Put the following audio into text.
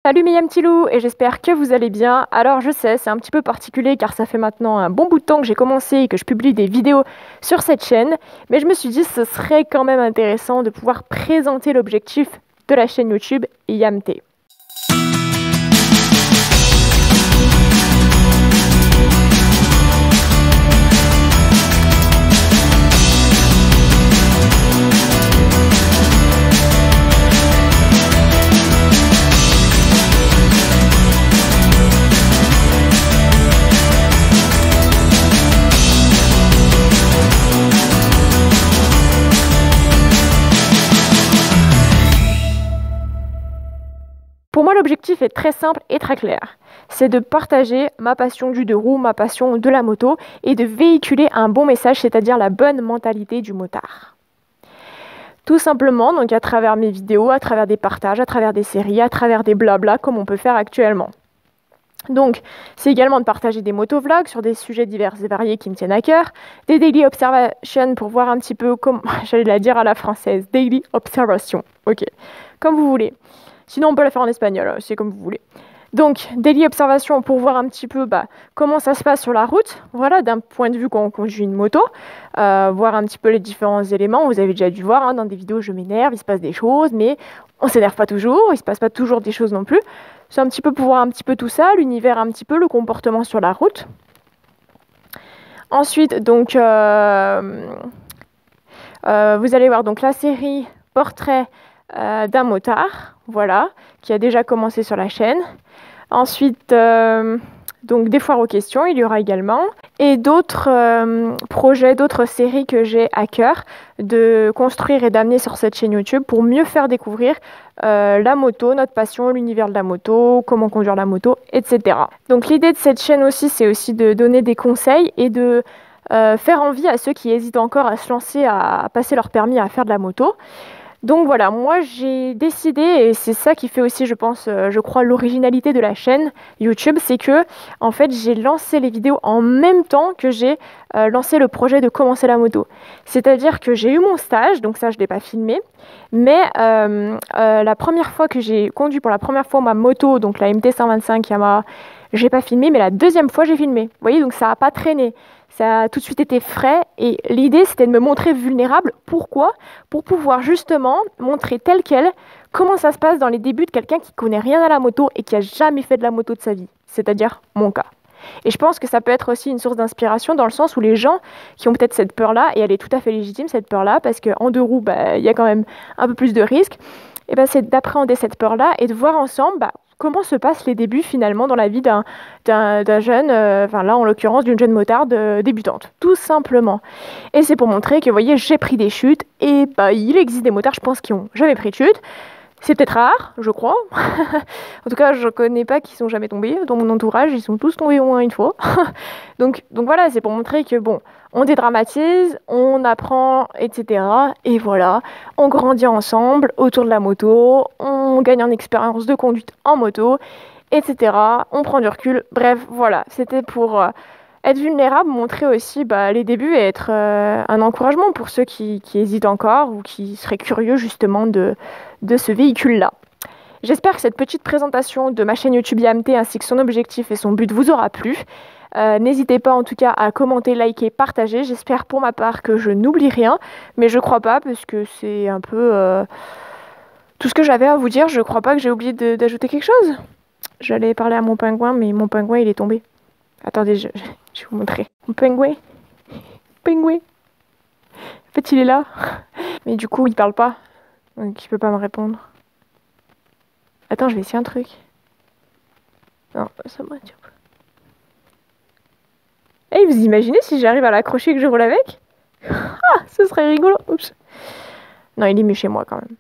Salut mes petits loups et j'espère que vous allez bien. Alors je sais, c'est un petit peu particulier car ça fait maintenant un bon bout de temps que j'ai commencé et que je publie des vidéos sur cette chaîne, mais je me suis dit que ce serait quand même intéressant de pouvoir présenter l'objectif de la chaîne YouTube Yamté. Pour moi, l'objectif est très simple et très clair. C'est de partager ma passion du deux roues, ma passion de la moto et de véhiculer un bon message, c'est-à-dire la bonne mentalité du motard. Tout simplement, donc à travers mes vidéos, à travers des partages, à travers des séries, à travers des blabla comme on peut faire actuellement. Donc, c'est également de partager des motovlogs sur des sujets divers et variés qui me tiennent à cœur, des daily observations pour voir un petit peu comment, j'allais la dire à la française, daily observation, ok, comme vous voulez. Sinon, on peut la faire en espagnol, c'est comme vous voulez. Donc, daily observation pour voir un petit peu comment ça se passe sur la route, voilà, d'un point de vue quand on conduit une moto, voir un petit peu les différents éléments. Vous avez déjà dû voir, dans des vidéos, je m'énerve, il se passe des choses, mais on s'énerve pas toujours, il se passe pas toujours des choses non plus. C'est un petit peu pour voir un petit peu tout ça, l'univers un petit peu, le comportement sur la route. Ensuite, donc, vous allez voir donc la série Portrait d'un motard, voilà, qui a déjà commencé sur la chaîne. Ensuite, donc des foires aux questions, il y aura également. Et d'autres projets, d'autres séries que j'ai à cœur de construire et d'amener sur cette chaîne YouTube pour mieux faire découvrir la moto, notre passion, l'univers de la moto, comment conduire la moto, etc. Donc l'idée de cette chaîne aussi, c'est aussi de donner des conseils et de faire envie à ceux qui hésitent encore à se lancer, à passer leur permis à faire de la moto. Donc voilà, moi j'ai décidé, et c'est ça qui fait aussi, je pense, je crois, l'originalité de la chaîne YouTube, c'est que, en fait, j'ai lancé les vidéos en même temps que j'ai lancé le projet de commencer la moto. C'est-à-dire que j'ai eu mon stage, donc ça je ne l'ai pas filmé, mais la première fois que j'ai conduit pour la première fois ma moto, donc la MT-125 Yamaha, j'ai pas filmé, mais la deuxième fois j'ai filmé. Vous voyez, donc ça n'a pas traîné. Ça a tout de suite été frais et l'idée c'était de me montrer vulnérable. Pourquoi? Pour pouvoir justement montrer tel quel comment ça se passe dans les débuts de quelqu'un qui connaît rien à la moto et qui a jamais fait de la moto de sa vie. C'est-à-dire mon cas. Et je pense que ça peut être aussi une source d'inspiration dans le sens où les gens qui ont peut-être cette peur-là, et elle est tout à fait légitime cette peur-là, parce qu'en deux roues, il y a quand même un peu plus de risques, et c'est d'appréhender cette peur-là et de voir ensemble comment se passent les débuts finalement dans la vie d'un jeune, enfin là en l'occurrence d'une jeune motarde débutante, tout simplement. Et c'est pour montrer que, vous voyez, j'ai pris des chutes et il existe des motards, je pense, qui n'ont jamais pris de chute. C'est peut-être rare, je crois. En tout cas, je connais pas qui sont jamais tombés. Dans mon entourage, ils sont tous tombés au moins une fois. donc voilà, c'est pour montrer que bon, on dédramatise, on apprend, etc. Et voilà, on grandit ensemble autour de la moto, on gagne en expérience de conduite en moto, etc. On prend du recul. Bref, voilà, c'était pour être vulnérable, montrer aussi les débuts et être un encouragement pour ceux qui hésitent encore ou qui seraient curieux justement de ce véhicule-là. J'espère que cette petite présentation de ma chaîne YouTube Yamté ainsi que son objectif et son but vous aura plu. N'hésitez pas en tout cas à commenter, liker, partager. J'espère pour ma part que je n'oublie rien, mais je crois pas parce que c'est un peu tout ce que j'avais à vous dire. Je crois pas que j'ai oublié d'ajouter quelque chose. J'allais parler à mon pingouin, mais mon pingouin il est tombé. Attendez, je vais vous montrer. Mon pingouin. Pingouin. En fait, il est là. Mais du coup, il parle pas. Donc, il peut pas me répondre. Attends, je vais essayer un truc. Non, ça me rassure pas. Hey, vous imaginez si j'arrive à l'accrocher et que je roule avec? Ah, ce serait rigolo. Oups. Non, il est mieux chez moi quand même.